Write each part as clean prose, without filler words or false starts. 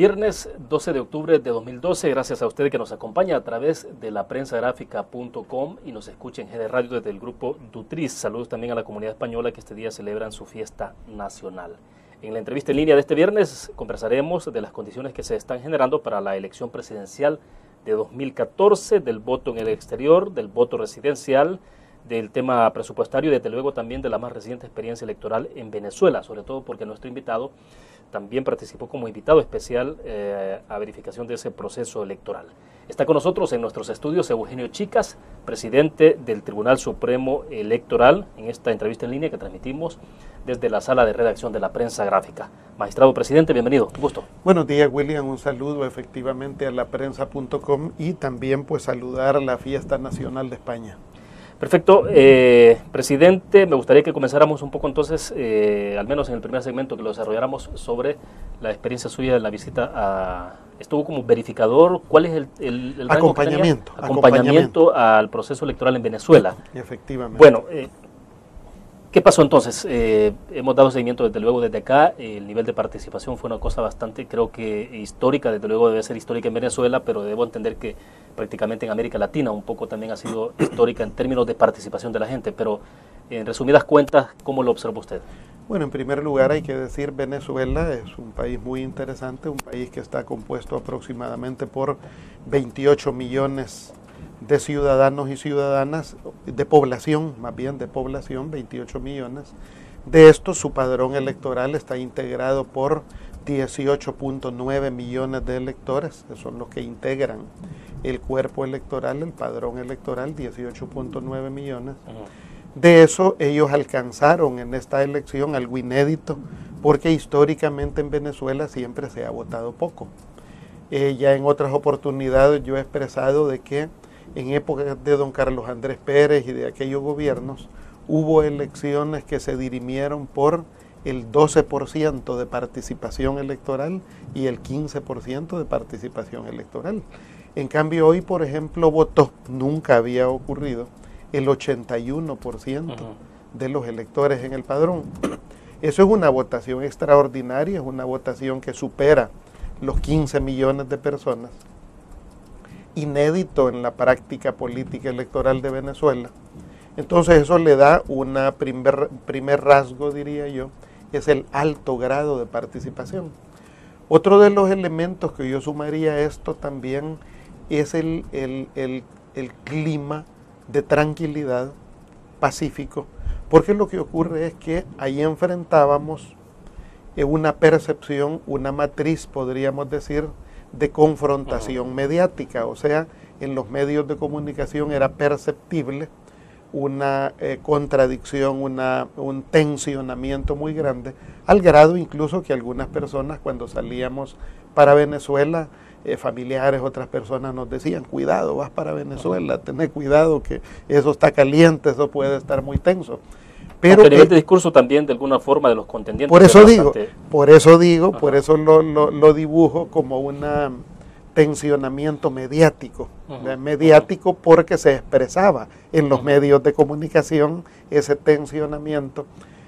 Viernes 12 de octubre de 2012, gracias a usted que nos acompaña a través de la prensagráfica.com y nos escucha en GD Radio desde el grupo Dutriz. Saludos también a la comunidad española que este día celebran su fiesta nacional. En la entrevista en línea de este viernes conversaremos de las condiciones que se están generando para la elección presidencial de 2014, del voto en el exterior, del voto residencial, del tema presupuestario y desde luego también de la más reciente experiencia electoral en Venezuela, sobre todo porque nuestro invitado también participó como invitado especial a verificación de ese proceso electoral. Está con nosotros en nuestros estudios Eugenio Chicas, presidente del Tribunal Supremo Electoral, en esta entrevista en línea que transmitimos desde la sala de redacción de la Prensa Gráfica. Magistrado presidente, bienvenido, un gusto. Buenos días, William, un saludo efectivamente a la prensa.com y también pues saludar a la Fiesta Nacional de España. Perfecto. Presidente, me gustaría que comenzáramos un poco entonces, al menos en el primer segmento, que lo desarrolláramos sobre la experiencia suya de la visita a... Estuvo como verificador, ¿cuál es el rango que tenía? Acompañamiento al proceso electoral en Venezuela. Efectivamente. Bueno, ¿qué pasó entonces? Hemos dado seguimiento desde luego desde acá, el nivel de participación fue una cosa bastante, creo que histórica, desde luego debe ser histórica en Venezuela, pero debo entender que prácticamente en América Latina un poco también ha sido histórica en términos de participación de la gente, pero en resumidas cuentas, ¿cómo lo observa usted? Bueno, en primer lugar hay que decir Venezuela es un país muy interesante, un país que está compuesto aproximadamente por 28 millones de ciudadanos y ciudadanas, de población, más bien de población, 28 millones. De estos, su padrón electoral está integrado por 18.9 millones de electores, que son los que integran el cuerpo electoral, el padrón electoral, 18.9 millones. De eso ellos alcanzaron en esta elección algo inédito, porque históricamente en Venezuela siempre se ha votado poco. Ya en otras oportunidades yo he expresado de que en épocas de don Carlos Andrés Pérez y de aquellos gobiernos, hubo elecciones que se dirimieron por el 12% de participación electoral y el 15% de participación electoral. En cambio hoy, por ejemplo, votó, nunca había ocurrido, el 81% de los electores en el padrón. Eso es una votación extraordinaria, es una votación que supera los 15 millones de personas. Inédito en la práctica política electoral de Venezuela. Entonces eso le da una primer rasgo, diría yo, es el alto grado de participación. Otro de los elementos que yo sumaría a esto también es el clima de tranquilidad pacífico, porque lo que ocurre es que ahí enfrentábamos una percepción, una matriz, podríamos decir, de confrontación mediática, o sea, en los medios de comunicación era perceptible una contradicción, un tensionamiento muy grande, al grado incluso que algunas personas cuando salíamos para Venezuela, familiares, otras personas nos decían, cuidado, vas para Venezuela, tened cuidado que eso está caliente, eso puede estar muy tenso. Pero el nivel de discurso también de alguna forma de los contendientes. Por eso lo dibujo como un tensionamiento mediático, mediático porque se expresaba en los medios de comunicación ese tensionamiento.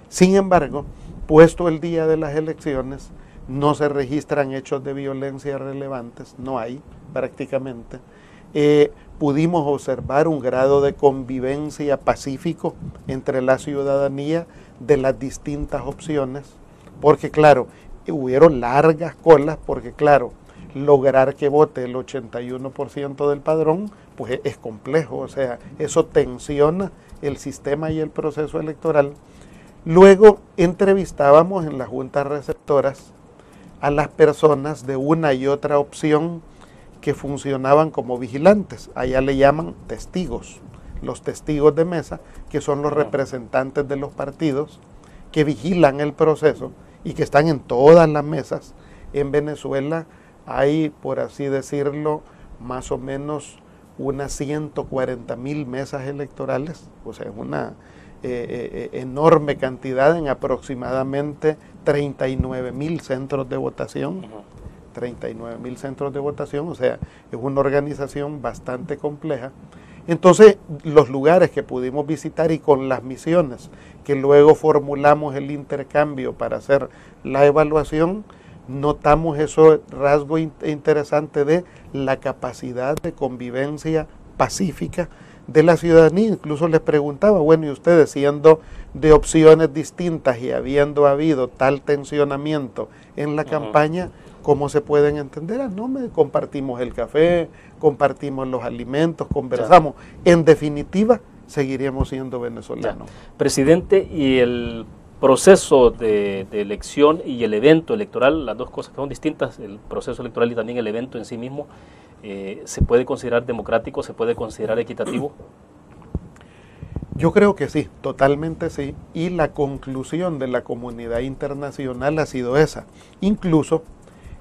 Sin embargo, puesto el día de las elecciones, no se registran hechos de violencia relevantes, no hay prácticamente. Pudimos observar un grado de convivencia pacífico entre la ciudadanía de las distintas opciones, porque claro, hubieron largas colas, porque claro, lograr que vote el 81% del padrón, pues es complejo, o sea, eso tensiona el sistema y el proceso electoral. Luego entrevistábamos en las juntas receptoras a las personas de una y otra opción que funcionaban como vigilantes, allá le llaman testigos, los testigos de mesa, que son los representantes de los partidos que vigilan el proceso y que están en todas las mesas. En Venezuela hay, por así decirlo, más o menos unas 140.000 mesas electorales, o sea, es una enorme cantidad en aproximadamente 39.000 centros de votación. 39.000 centros de votación, o sea, es una organización bastante compleja. Entonces, los lugares que pudimos visitar y con las misiones que luego formulamos el intercambio para hacer la evaluación, notamos ese rasgo interesante de la capacidad de convivencia pacífica de la ciudadanía. Incluso les preguntaba, bueno, y ustedes siendo de opciones distintas y habiendo habido tal tensionamiento en la campaña, ¿cómo se pueden entender? Compartimos el café, compartimos los alimentos, conversamos. En definitiva, seguiríamos siendo venezolanos. Presidente, y el proceso de elección y el evento electoral, las dos cosas que son distintas, el proceso electoral y también el evento en sí mismo, ¿se puede considerar democrático, se puede considerar equitativo? Yo creo que sí, totalmente sí, y la conclusión de la comunidad internacional ha sido esa. Incluso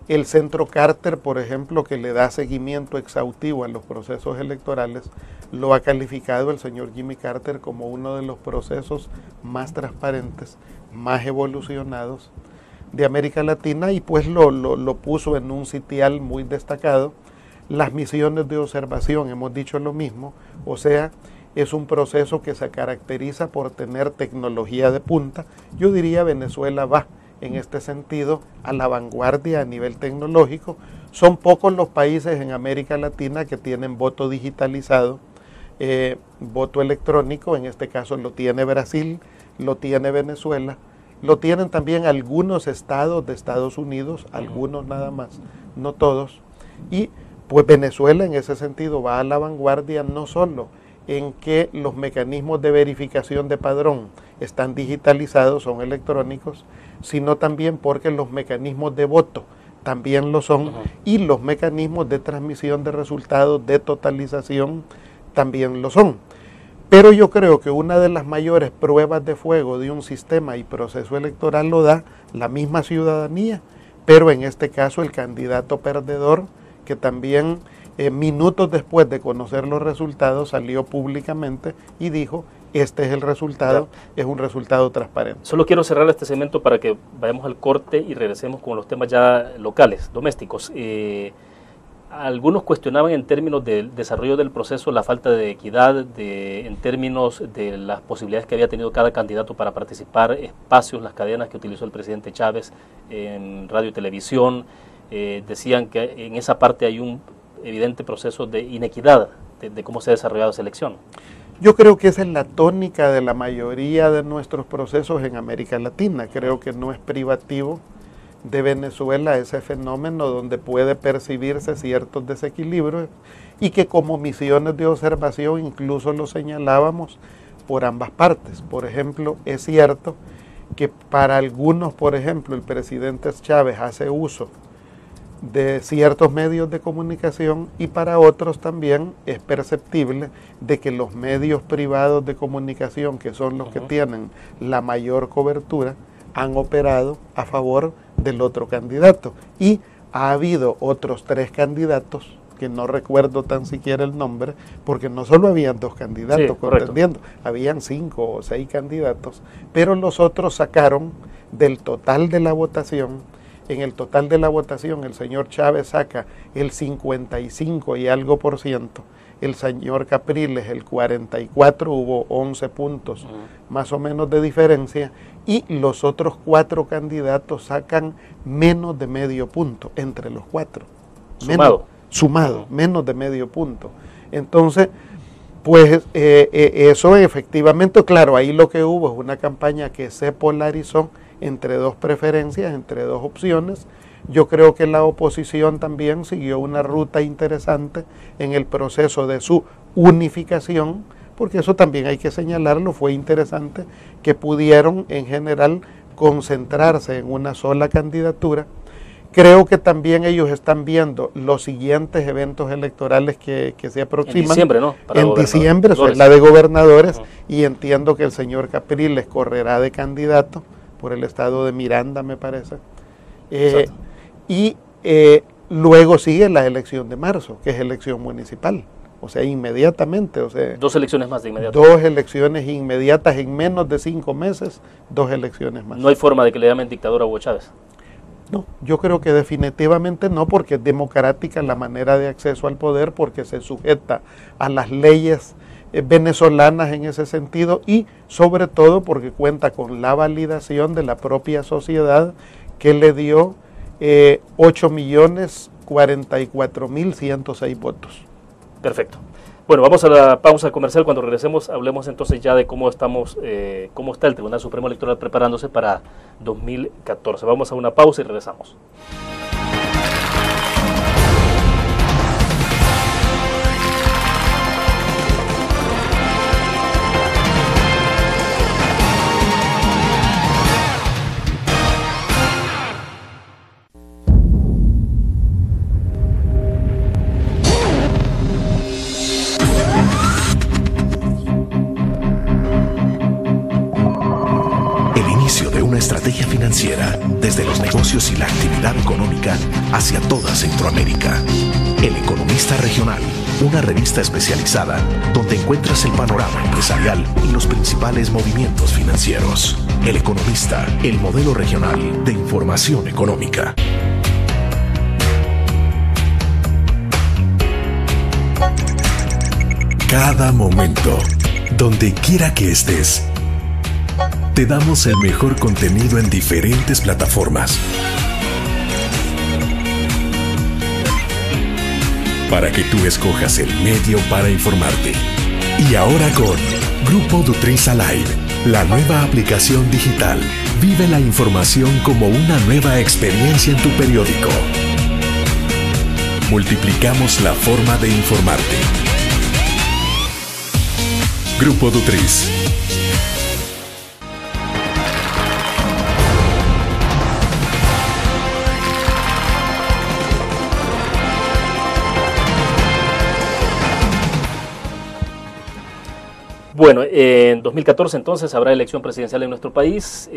el Centro Carter, por ejemplo, que le da seguimiento exhaustivo a los procesos electorales, lo ha calificado el señor Jimmy Carter como uno de los procesos más transparentes, más evolucionados de América Latina, y pues lo puso en un sitial muy destacado. Las misiones de observación, hemos dicho lo mismo, o sea, es un proceso que se caracteriza por tener tecnología de punta. Yo diría Venezuela va en este sentido a la vanguardia a nivel tecnológico. Son pocos los países en América Latina que tienen voto digitalizado, voto electrónico. En este caso lo tiene Brasil, lo tiene Venezuela, lo tienen también algunos estados de Estados Unidos, algunos nada más, no todos. Y pues Venezuela en ese sentido va a la vanguardia, no solo en que los mecanismos de verificación de padrón están digitalizados, son electrónicos, sino también porque los mecanismos de voto también lo son, y los mecanismos de transmisión de resultados, de totalización, también lo son. Pero yo creo que una de las mayores pruebas de fuego de un sistema y proceso electoral lo da la misma ciudadanía, pero en este caso el candidato perdedor, que también minutos después de conocer los resultados salió públicamente y dijo: este es el resultado, es un resultado transparente. Solo quiero cerrar este segmento para que vayamos al corte y regresemos con los temas ya locales, domésticos. Algunos cuestionaban en términos del desarrollo del proceso la falta de equidad, en términos de las posibilidades que había tenido cada candidato para participar, espacios, las cadenas que utilizó el presidente Chávez en radio y televisión. Decían que en esa parte hay un evidente proceso de inequidad de cómo se ha desarrollado esa elección. Yo creo que esa es la tónica de la mayoría de nuestros procesos en América Latina. Creo que no es privativo de Venezuela ese fenómeno donde puede percibirse ciertos desequilibrios, y que como misiones de observación incluso lo señalábamos por ambas partes. Por ejemplo, es cierto que para algunos, por ejemplo, el presidente Chávez hace uso de ciertos medios de comunicación, y para otros también es perceptible de que los medios privados de comunicación, que son los que tienen la mayor cobertura, han operado a favor del otro candidato. Y ha habido otros 3 candidatos, que no recuerdo tan siquiera el nombre, porque no solo habían 2 candidatos contendiendo, habían 5 o 6 candidatos, pero los otros sacaron del total de la votación. En el total de la votación el señor Chávez saca el 55 y algo %, el señor Capriles el 44, hubo 11 puntos más o menos de diferencia, y los otros 4 candidatos sacan menos de medio punto entre los 4. Sumado, menos de medio punto. Entonces, pues eso efectivamente, claro, ahí lo que hubo es una campaña que se polarizó entre 2 preferencias, entre 2 opciones. Yo creo que la oposición también siguió una ruta interesante en el proceso de su unificación, porque eso también hay que señalarlo, fue interesante que pudieron en general concentrarse en una sola candidatura. Creo que también ellos están viendo los siguientes eventos electorales que se aproximan. En diciembre, ¿no? En diciembre, es la de gobernadores, y entiendo que el señor Capriles correrá de candidato por el estado de Miranda, me parece. Y luego sigue la elección de marzo, que es elección municipal. O sea, inmediatamente. O sea, 2 elecciones más de inmediato. 2 elecciones inmediatas en menos de 5 meses, 2 elecciones más. ¿No hay forma de que le llamen dictadura a Hugo Chávez? No, yo creo que definitivamente no, porque es democrática la manera de acceso al poder, porque se sujeta a las leyes venezolanas en ese sentido, y sobre todo porque cuenta con la validación de la propia sociedad, que le dio 8.044.106 votos. Perfecto. Bueno, vamos a la pausa comercial. Cuando regresemos, hablemos entonces ya de cómo está el Tribunal Supremo Electoral preparándose para 2014. Vamos a una pausa y regresamos. Estrategia financiera desde los negocios y la actividad económica hacia toda Centroamérica. El Economista Regional, una revista especializada donde encuentras el panorama empresarial y los principales movimientos financieros. El Economista, el modelo regional de información económica. Cada momento, donde quiera que estés, te damos el mejor contenido en diferentes plataformas para que tú escojas el medio para informarte. Y ahora con Grupo Dutriz Alive, la nueva aplicación digital. Vive la información como una nueva experiencia en tu periódico. Multiplicamos la forma de informarte. Grupo Dutriz. Bueno, en 2014 entonces habrá elección presidencial en nuestro país.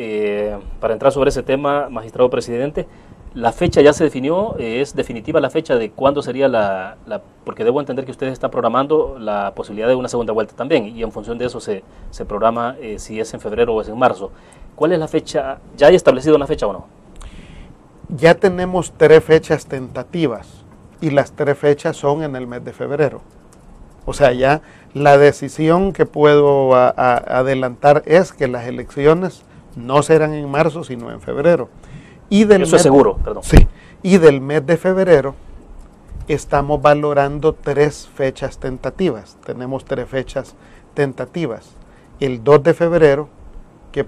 Para entrar sobre ese tema, magistrado presidente, la fecha ya se definió, es definitiva la fecha de cuándo sería porque debo entender que usted está programando la posibilidad de una segunda vuelta también, y en función de eso se programa si es en febrero o es en marzo. ¿Cuál es la fecha? ¿Ya hay establecido una fecha o no? Ya tenemos 3 fechas tentativas, y las 3 fechas son en el mes de febrero. O sea, ya la decisión que puedo adelantar es que las elecciones no serán en marzo, sino en febrero. Eso es seguro, perdón. Sí, y del mes de febrero estamos valorando 3 fechas tentativas. Tenemos 3 fechas tentativas. El 2 de febrero, que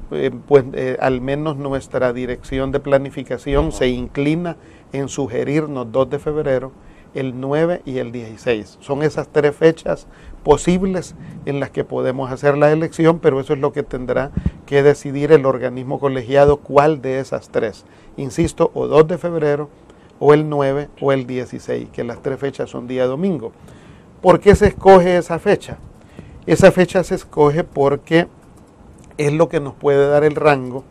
al menos nuestra dirección de planificación se inclina en sugerirnos 2 de febrero, el 9 y el 16. Son esas 3 fechas posibles en las que podemos hacer la elección, pero eso es lo que tendrá que decidir el organismo colegiado, cuál de esas 3. Insisto, o 2 de febrero, o el 9 o el 16, que las 3 fechas son día domingo. ¿Por qué se escoge esa fecha? Esa fecha se escoge porque es lo que nos puede dar el rango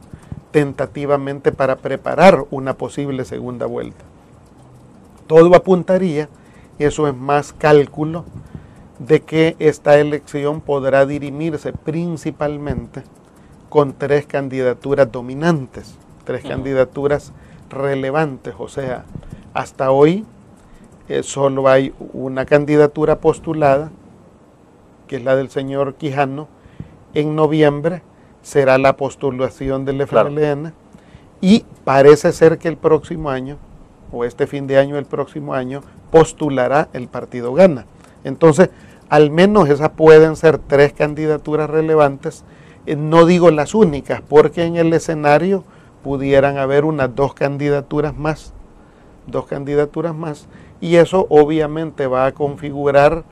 tentativamente para preparar una posible segunda vuelta. Todo apuntaría, y eso es más cálculo, de que esta elección podrá dirimirse principalmente con 3 candidaturas dominantes, 3 candidaturas relevantes. O sea, hasta hoy solo hay una candidatura postulada, que es la del señor Quijano. En noviembre será la postulación del FMLN, claro. Y parece ser que el próximo año, o este fin de año, el próximo año, postulará el partido Gana. Entonces, al menos esas pueden ser 3 candidaturas relevantes, no digo las únicas, porque en el escenario pudieran haber unas 2 candidaturas más, y eso obviamente va a configurar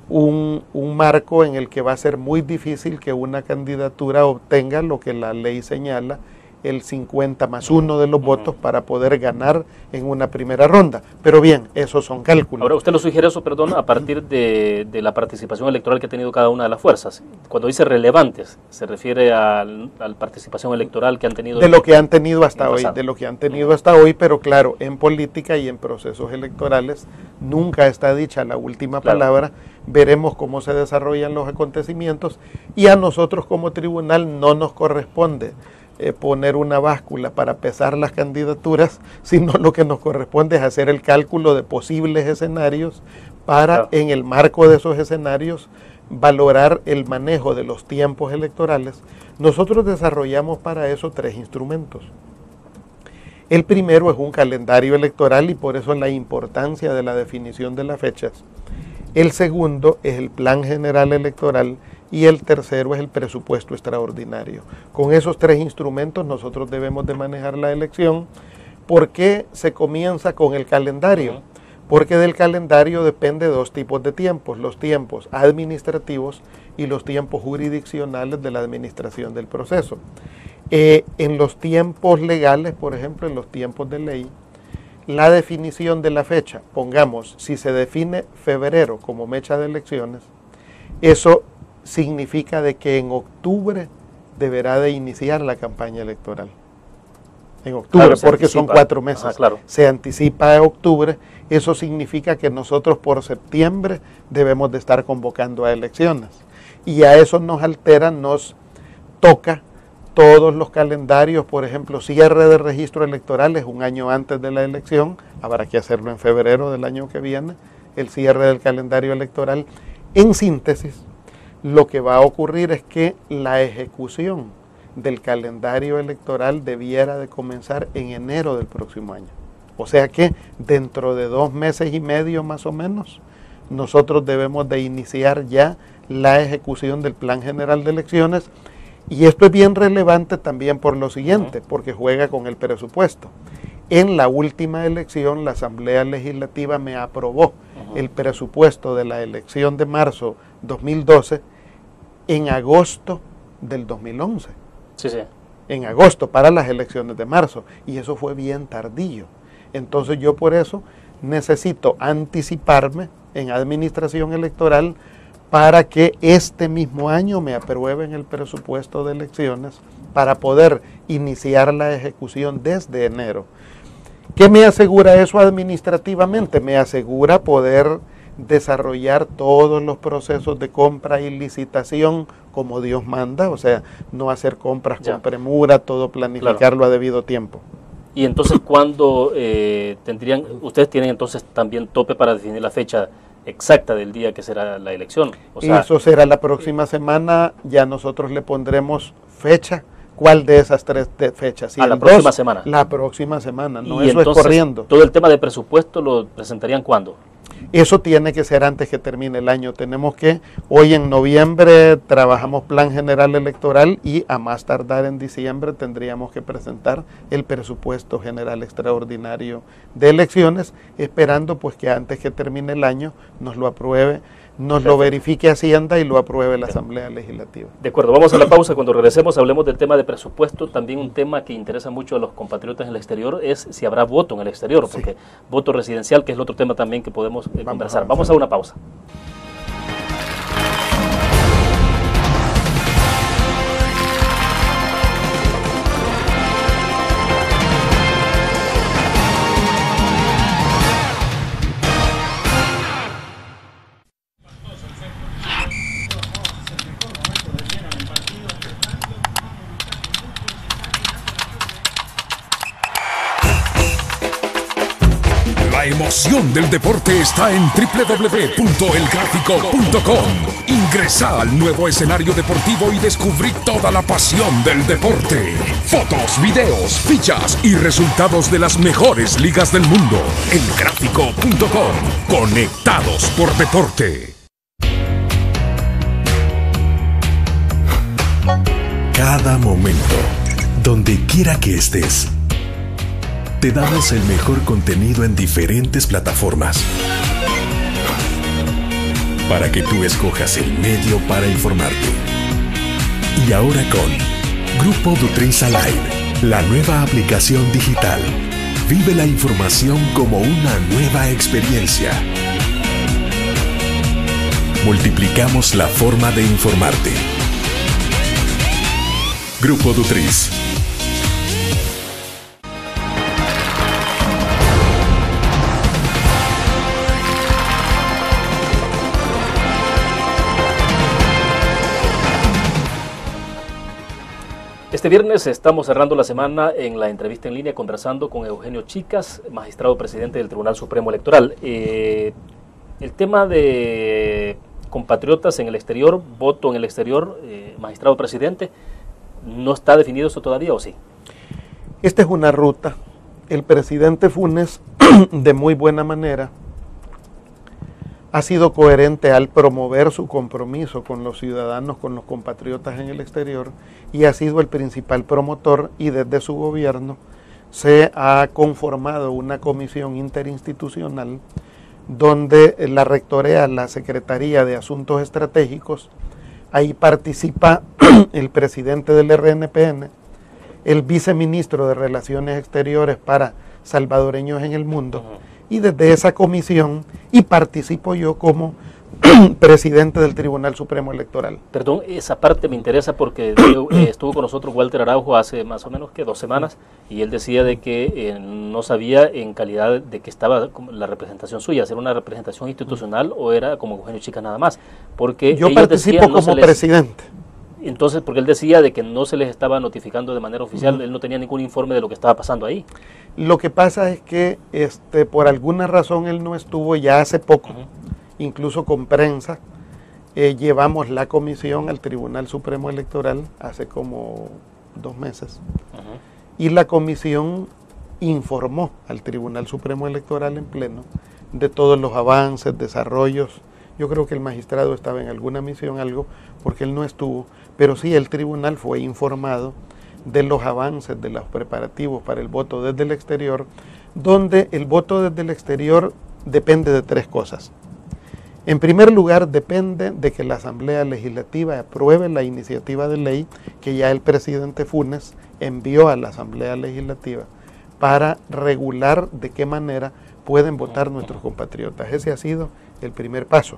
un marco en el que va a ser muy difícil que una candidatura obtenga lo que la ley señala, el 50+1 de los votos para poder ganar en una primera ronda. Pero bien, esos son cálculos. Ahora, usted lo sugiere eso, perdón, a partir de la participación electoral que ha tenido cada una de las fuerzas. Cuando dice relevantes, se refiere a la participación electoral que han tenido. De lo que han tenido hasta hoy, pero claro, en política y en procesos electorales nunca está dicha la última palabra. Veremos cómo se desarrollan los acontecimientos, y a nosotros como tribunal no nos corresponde poner una báscula para pesar las candidaturas, sino lo que nos corresponde es hacer el cálculo de posibles escenarios para, en el marco de esos escenarios, valorar el manejo de los tiempos electorales. Nosotros desarrollamos para eso 3 instrumentos. El primero es un calendario electoral y por eso la importancia de la definición de las fechas. El segundo es el plan general electoral y el tercero es el presupuesto extraordinario. Con esos tres instrumentos nosotros debemos de manejar la elección. ¿Por qué se comienza con el calendario? Porque del calendario depende dos tipos de tiempos, los tiempos administrativos y los tiempos jurisdiccionales de la administración del proceso. En los tiempos legales, por ejemplo, en los tiempos de ley, la definición de la fecha, pongamos, si se define febrero como fecha de elecciones, eso significa de que en octubre deberá de iniciar la campaña electoral. En octubre, claro, porque son 4 meses. Ajá, claro. Se anticipa a octubre, eso significa que nosotros por septiembre debemos de estar convocando a elecciones. Y a eso nos altera, nos toca todos los calendarios, por ejemplo, cierre de registro electoral es un año antes de la elección, habrá que hacerlo en febrero del año que viene, el cierre del calendario electoral. En síntesis, lo que va a ocurrir es que la ejecución del calendario electoral debiera de comenzar en enero del próximo año. O sea que dentro de 2 meses y medio más o menos, nosotros debemos de iniciar ya la ejecución del Plan General de Elecciones. Y esto es bien relevante también por lo siguiente, porque juega con el presupuesto. En la última elección, la Asamblea Legislativa me aprobó el presupuesto de la elección de marzo 2012 en agosto del 2011. Sí, sí. En agosto para las elecciones de marzo. Y eso fue bien tardío. Entonces yo por eso necesito anticiparme en administración electoral para que este mismo año me aprueben el presupuesto de elecciones para poder iniciar la ejecución desde enero. ¿Qué me asegura eso administrativamente? Me asegura poder desarrollar todos los procesos de compra y licitación como Dios manda, o sea, no hacer compras con premura, todo planificarlo a debido tiempo. Y entonces, ¿cuándo ustedes tienen entonces también tope para definir la fecha exacta del día que será la elección? O sea, eso será la próxima semana, ya nosotros le pondremos fecha. ¿Cuál de esas 3 fechas? Si la próxima semana. La próxima semana, no, eso entonces, es corriendo. ¿Todo el tema de presupuesto lo presentarían cuándo? Eso tiene que ser antes que termine el año. Tenemos que, hoy en noviembre trabajamos Plan General Electoral y a más tardar en diciembre tendríamos que presentar el presupuesto general extraordinario de elecciones, esperando pues que antes que termine el año nos lo apruebe, nos lo verifique Hacienda y lo apruebe la Asamblea Legislativa. De acuerdo, vamos a la pausa. Cuando regresemos hablemos del tema de presupuesto. También un tema que interesa mucho a los compatriotas en el exterior es si habrá voto en el exterior, porque voto residencial, que es el otro tema también que podemos conversar. Vamos a una pausa. La emoción del deporte está en www.elgráfico.com. Ingresa al nuevo escenario deportivo y descubrí toda la pasión del deporte. Fotos, videos, fichas y resultados de las mejores ligas del mundo. Elgráfico.com. Conectados por deporte. Cada momento, donde quiera que estés, te damos el mejor contenido en diferentes plataformas para que tú escojas el medio para informarte. Y ahora con Grupo Dutris Alive, la nueva aplicación digital. Vive la información como una nueva experiencia. Multiplicamos la forma de informarte. Grupo Dutris. Este viernes estamos cerrando la semana en la entrevista en línea conversando con Eugenio Chicas, magistrado presidente del Tribunal Supremo Electoral. El tema de compatriotas en el exterior, voto en el exterior, magistrado presidente, ¿no está definido eso todavía o sí? Esta es una ruta el presidente Funes, de muy buena manera, ha sido coherente al promover su compromiso con los ciudadanos, con los compatriotas en el exterior, y ha sido el principal promotor, y desde su gobierno se ha conformado una comisión interinstitucional donde la rectorea la Secretaría de Asuntos Estratégicos. Ahí participa el presidente del RNPN, el viceministro de Relaciones Exteriores para salvadoreños en el mundo, y desde esa comisión, y participo yo como presidente del Tribunal Supremo Electoral. Perdón, esa parte me interesa porque estuvo con nosotros Walter Araujo hace más o menos que 2 semanas, y él decía de que no sabía en calidad de que estaba la representación suya, ¿era una representación institucional o era como Eugenio Chica nada más? Porque yo participo como presidente. Entonces, porque él decía de que no se les estaba notificando de manera oficial, él no tenía ningún informe de lo que estaba pasando ahí. Lo que pasa es que por alguna razón él no estuvo ya hace poco, incluso con prensa. Llevamos la comisión al Tribunal Supremo Electoral hace como 2 meses, y la comisión informó al Tribunal Supremo Electoral en pleno de todos los avances, desarrollos. Yo creo que el magistrado estaba en alguna misión, algo, porque él no estuvo, pero sí el tribunal fue informado de los avances, de los preparativos para el voto desde el exterior, donde el voto desde el exterior depende de 3 cosas. En primer lugar, depende de que la Asamblea Legislativa apruebe la iniciativa de ley que ya el presidente Funes envió a la Asamblea Legislativa para regular de qué manera pueden votar nuestros compatriotas. Ese ha sido el primer paso.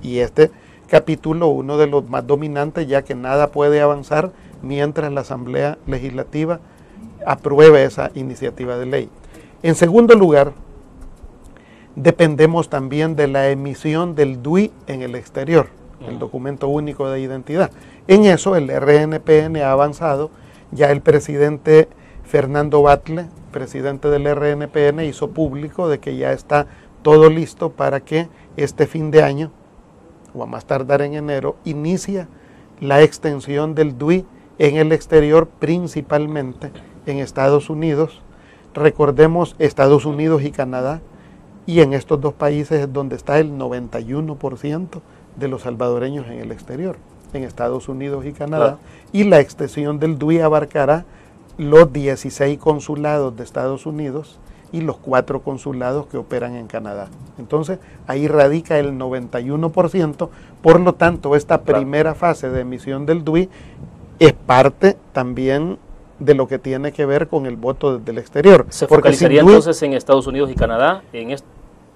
Y este capítulo, uno de los más dominantes, ya que nada puede avanzar mientras la Asamblea Legislativa apruebe esa iniciativa de ley. En segundo lugar, dependemos también de la emisión del DUI en el exterior, el documento único de identidad. En eso el RNPN ha avanzado. Ya el presidente Fernando Batlle, presidente del RNPN, hizo público de que ya está todo listo para que este fin de año, o a más tardar en enero, inicia la extensión del DUI en el exterior, principalmente en Estados Unidos. Recordemos, Estados Unidos y Canadá, y en estos 2 países es donde está el 91% de los salvadoreños en el exterior, en Estados Unidos y Canadá, y la extensión del DUI abarcará los 16 consulados de Estados Unidos y los 4 consulados que operan en Canadá. Entonces, ahí radica el 91%, por lo tanto, esta primera fase de emisión del DUI es parte también de lo que tiene que ver con el voto desde el exterior. ¿Se focalizaría entonces en Estados Unidos y Canadá,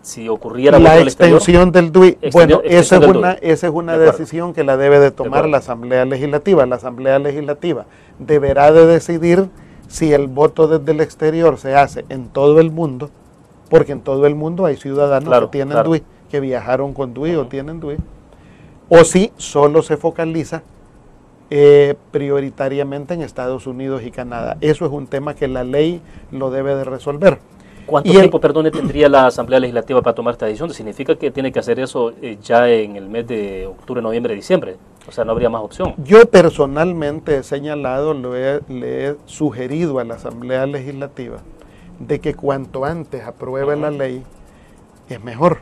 si ocurriera la extensión del DUI? Bueno, esa es una decisión que la debe de tomar la Asamblea Legislativa. La Asamblea Legislativa deberá de decidir si el voto desde el exterior se hace en todo el mundo, porque en todo el mundo hay ciudadanos que tienen DUI, que viajaron con DUI o tienen DUI, o si solo se focaliza prioritariamente en Estados Unidos y Canadá. Eso es un tema que la ley lo debe de resolver. ¿Cuánto tiempo, tendría la Asamblea Legislativa para tomar esta decisión? ¿Significa que tiene que hacer eso ya en el mes de octubre, noviembre, diciembre? O sea, no habría más opción. Yo personalmente he señalado, le he sugerido a la Asamblea Legislativa de que cuanto antes apruebe la ley es mejor,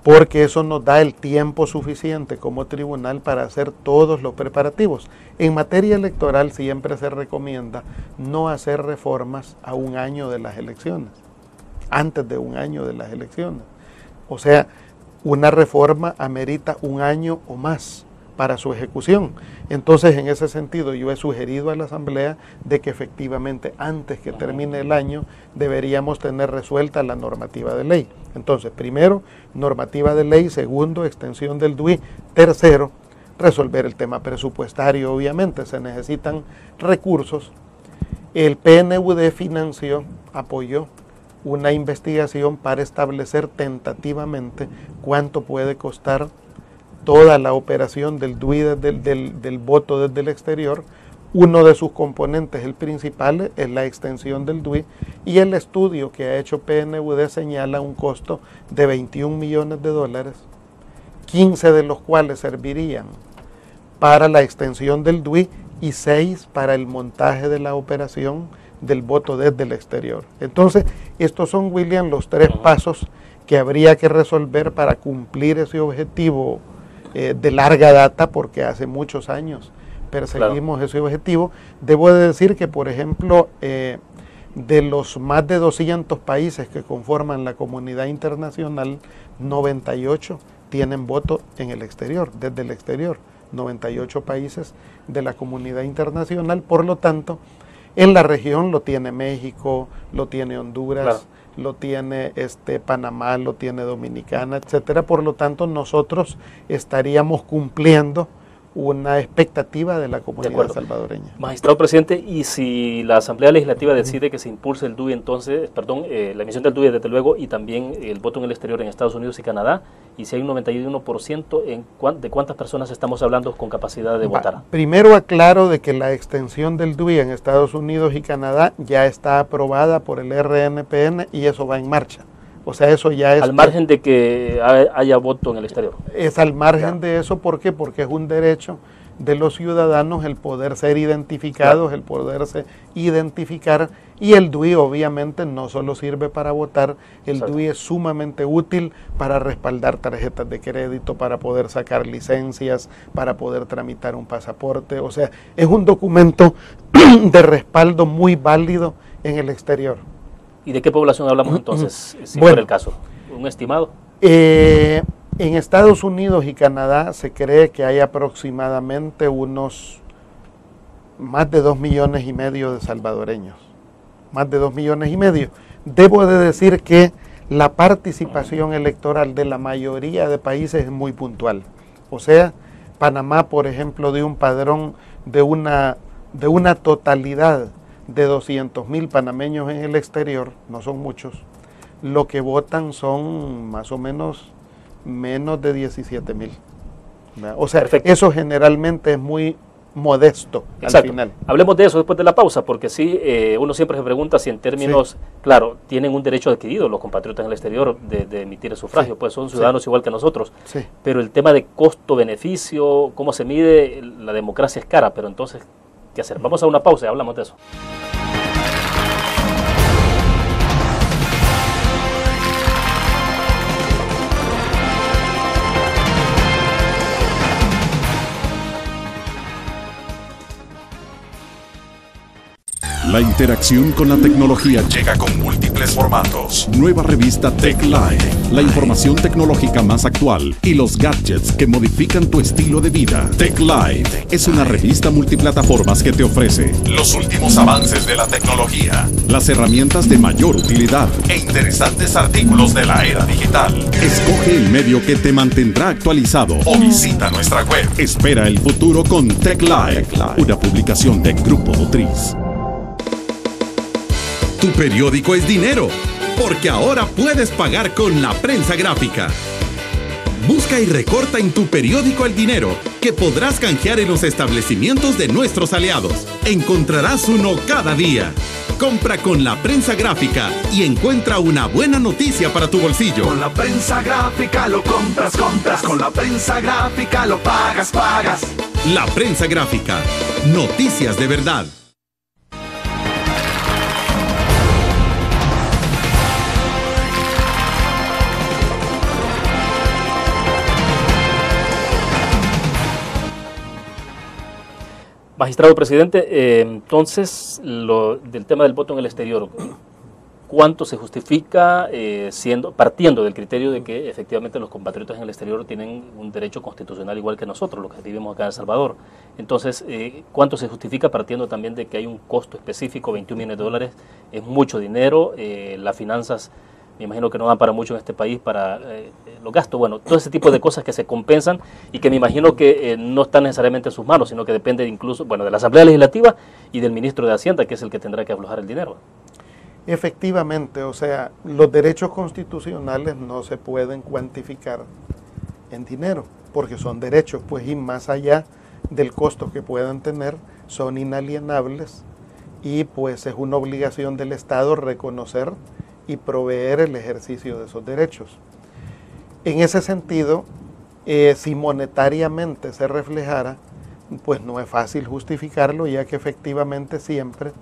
porque eso nos da el tiempo suficiente como tribunal para hacer todos los preparativos. En materia electoral siempre se recomienda no hacer reformas a 1 año de las elecciones, antes de 1 año de las elecciones. O sea, una reforma amerita 1 año o más para su ejecución. Entonces, en ese sentido, yo he sugerido a la Asamblea de que efectivamente antes que termine el año deberíamos tener resuelta la normativa de ley. Entonces, primero, normativa de ley; segundo, extensión del DUI; tercero, resolver el tema presupuestario. Obviamente se necesitan recursos. El PNUD apoyó una investigación para establecer tentativamente cuánto puede costar toda la operación del DUI del voto desde el exterior. Uno de sus componentes, el principal, es la extensión del DUI, y el estudio que ha hecho PNUD señala un costo de $21 millones, 15 de los cuales servirían para la extensión del DUI y 6 para el montaje de la operación del voto desde el exterior. Entonces, estos son, William, los 3 pasos que habría que resolver para cumplir ese objetivo de larga data, porque hace muchos años perseguimos ese objetivo. Debo de decir que, por ejemplo, de los más de 200 países que conforman la comunidad internacional, 98 tienen voto en el exterior, desde el exterior, 98 países de la comunidad internacional. Por lo tanto, en la región lo tiene México, lo tiene Honduras, lo tiene Panamá, lo tiene Dominicana, etcétera. Por lo tanto, nosotros estaríamos cumpliendo una expectativa de la comunidad salvadoreña. Magistrado presidente, y si la Asamblea Legislativa decide que se impulse el DUI, entonces, la emisión del DUI desde luego, y también el voto en el exterior en Estados Unidos y Canadá, y si hay un 91%, ¿de cuántas personas estamos hablando con capacidad de votar? Primero aclaro de que la extensión del DUI en Estados Unidos y Canadá ya está aprobada por el RNPN y eso va en marcha. O sea, eso ya es... Al margen de que haya voto en el exterior. Es al margen de eso, ¿por qué? Porque es un derecho de los ciudadanos el poder ser identificados, el poderse identificar, y el DUI obviamente no solo sirve para votar, el DUI es sumamente útil para respaldar tarjetas de crédito, para poder sacar licencias, para poder tramitar un pasaporte. O sea, es un documento de respaldo muy válido en el exterior. ¿Y de qué población hablamos entonces, si fuera el caso? ¿Un estimado? En Estados Unidos y Canadá se cree que hay aproximadamente unos más de 2,5 millones de salvadoreños. Más de 2,5 millones. Debo de decir que la participación electoral de la mayoría de países es muy puntual. O sea, Panamá, por ejemplo, de un padrón de una totalidad de 200,000 panameños en el exterior, no son muchos, lo que votan son más o menos de 17,000. O sea, eso generalmente es muy modesto al final. Hablemos de eso después de la pausa, porque sí, uno siempre se pregunta si en términos, claro, tienen un derecho adquirido los compatriotas en el exterior de emitir el sufragio, pues son ciudadanos igual que nosotros, pero el tema de costo-beneficio, cómo se mide, la democracia es cara, pero entonces, ¿qué hacer? Vamos a una pausa y hablamos de eso. La interacción con la tecnología llega con múltiples formatos. Nueva revista Tech Live, la información tecnológica más actual y los gadgets que modifican tu estilo de vida. Tech Live es una revista multiplataformas que te ofrece los últimos avances de la tecnología, las herramientas de mayor utilidad e interesantes artículos de la era digital. Escoge el medio que te mantendrá actualizado o visita nuestra web. Espera el futuro con Tech Live, una publicación de Grupo Dutriz. Tu periódico es dinero, porque ahora puedes pagar con la prensa gráfica. Busca y recorta en tu periódico el dinero, que podrás canjear en los establecimientos de nuestros aliados. Encontrarás uno cada día. Compra con la prensa gráfica y encuentra una buena noticia para tu bolsillo. Con la prensa gráfica lo compras. Con la prensa gráfica lo pagas. La prensa gráfica. Noticias de verdad. Magistrado presidente, entonces, del tema del voto en el exterior, ¿cuánto se justifica partiendo del criterio de que efectivamente los compatriotas en el exterior tienen un derecho constitucional igual que nosotros, los que vivimos acá en El Salvador? Entonces, ¿cuánto se justifica partiendo también de que hay un costo específico, 21 millones de dólares, es mucho dinero, las finanzas me imagino que no dan para mucho en este país para los gastos, bueno, todo ese tipo de cosas que se compensan y que me imagino que no están necesariamente en sus manos, sino que depende incluso, bueno, de la Asamblea Legislativa y del ministro de Hacienda, que es el que tendrá que aflojar el dinero. Efectivamente, o sea, los derechos constitucionales no se pueden cuantificar en dinero, porque son derechos, pues, y más allá del costo que puedan tener, son inalienables y pues es una obligación del Estado reconocer y proveer el ejercicio de esos derechos. En ese sentido, si monetariamente se reflejara, pues no es fácil justificarlo, ya que efectivamente siempre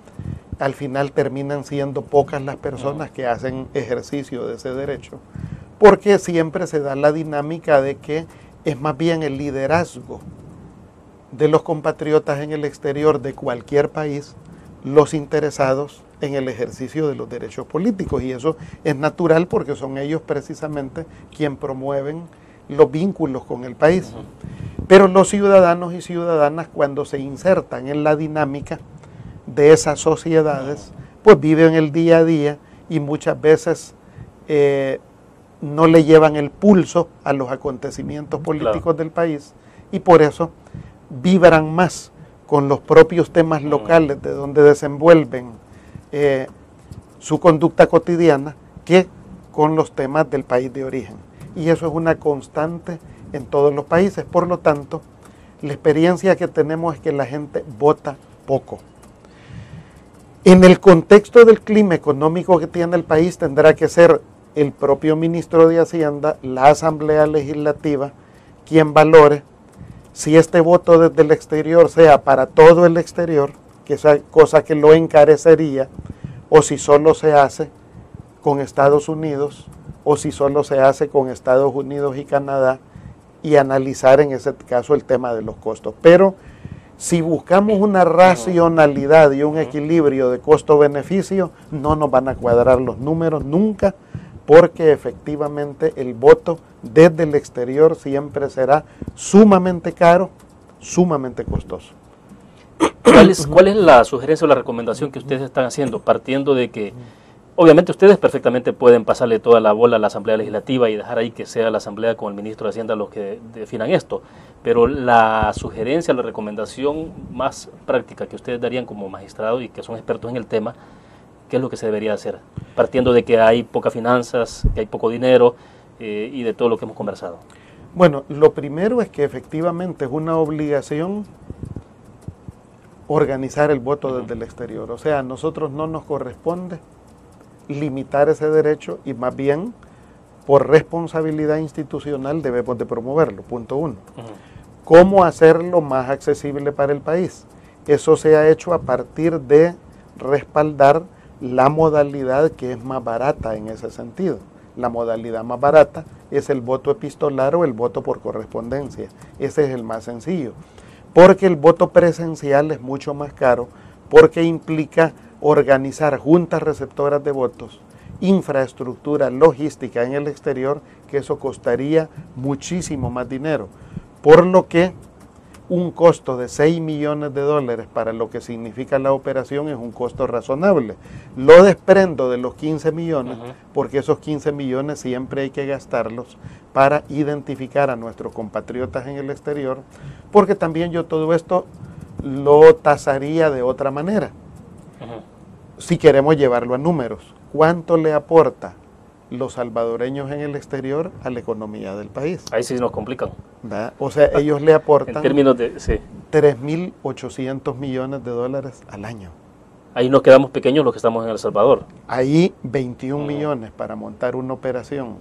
al final terminan siendo pocas las personas que hacen ejercicio de ese derecho, porque siempre se da la dinámica de que es más bien el liderazgo de los compatriotas en el exterior de cualquier país los interesados en el ejercicio de los derechos políticos, y eso es natural porque son ellos precisamente quienes promueven los vínculos con el país. Pero los ciudadanos y ciudadanas, cuando se insertan en la dinámica de esas sociedades, pues viven el día a día y muchas veces no le llevan el pulso a los acontecimientos políticos del país, y por eso vibran más con los propios temas locales de donde desenvuelven su conducta cotidiana que con los temas del país de origen. Y eso es una constante en todos los países. Por lo tanto, la experiencia que tenemos es que la gente vota poco. En el contexto del clima económico que tiene el país, tendrá que ser el propio ministro de Hacienda, la Asamblea Legislativa, quien valore si este voto desde el exterior sea para todo el exterior, que es cosa que lo encarecería, o si solo se hace con Estados Unidos, o si solo se hace con Estados Unidos y Canadá, y analizar en ese caso el tema de los costos. Pero si buscamos una racionalidad y un equilibrio de costo-beneficio, no nos van a cuadrar los números nunca, porque efectivamente el voto desde el exterior siempre será sumamente caro, sumamente costoso. ¿Cuál es la sugerencia o la recomendación que ustedes están haciendo, partiendo de que obviamente ustedes perfectamente pueden pasarle toda la bola a la Asamblea Legislativa y dejar ahí que sea la Asamblea con el ministro de Hacienda los que definan esto, pero la sugerencia, la recomendación más práctica que ustedes darían como magistrados y que son expertos en el tema, ¿qué es lo que se debería hacer? Partiendo de que hay pocas finanzas, que hay poco dinero y de todo lo que hemos conversado. Bueno, lo primero es que efectivamente es una obligación organizar el voto desde el exterior. O sea, a nosotros no nos corresponde limitar ese derecho y más bien por responsabilidad institucional debemos de promoverlo, punto uno. ¿Cómo hacerlo más accesible para el país? Eso se ha hecho a partir de respaldar la modalidad que es más barata en ese sentido. La modalidad más barata es el voto epistolar o el voto por correspondencia. Ese es el más sencillo. Porque el voto presencial es mucho más caro, porque implica organizar juntas receptoras de votos, infraestructura logística en el exterior, que eso costaría muchísimo más dinero. Por lo que un costo de $6 millones para lo que significa la operación es un costo razonable. Lo desprendo de los 15 millones, porque esos 15 millones siempre hay que gastarlos para identificar a nuestros compatriotas en el exterior, porque también yo todo esto lo tasaría de otra manera. Si queremos llevarlo a números, ¿cuánto le aporta los salvadoreños en el exterior a la economía del país? Ahí sí nos complican. ¿Verdad? O sea, ellos le aportan en términos de, sí, 3.800 millones de dólares al año. Ahí nos quedamos pequeños los que estamos en El Salvador. Ahí 21 millones para montar una operación,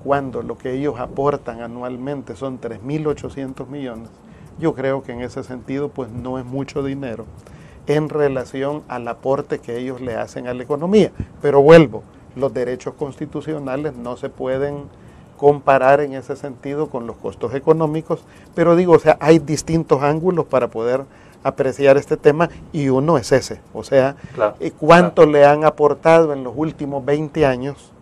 cuando lo que ellos aportan anualmente son 3.800 millones. Yo creo que en ese sentido pues no es mucho dinero en relación al aporte que ellos le hacen a la economía. Pero vuelvo, los derechos constitucionales no se pueden comparar en ese sentido con los costos económicos, pero digo, o sea, hay distintos ángulos para poder apreciar este tema y uno es ese, o sea, cuánto le han aportado en los últimos 20 años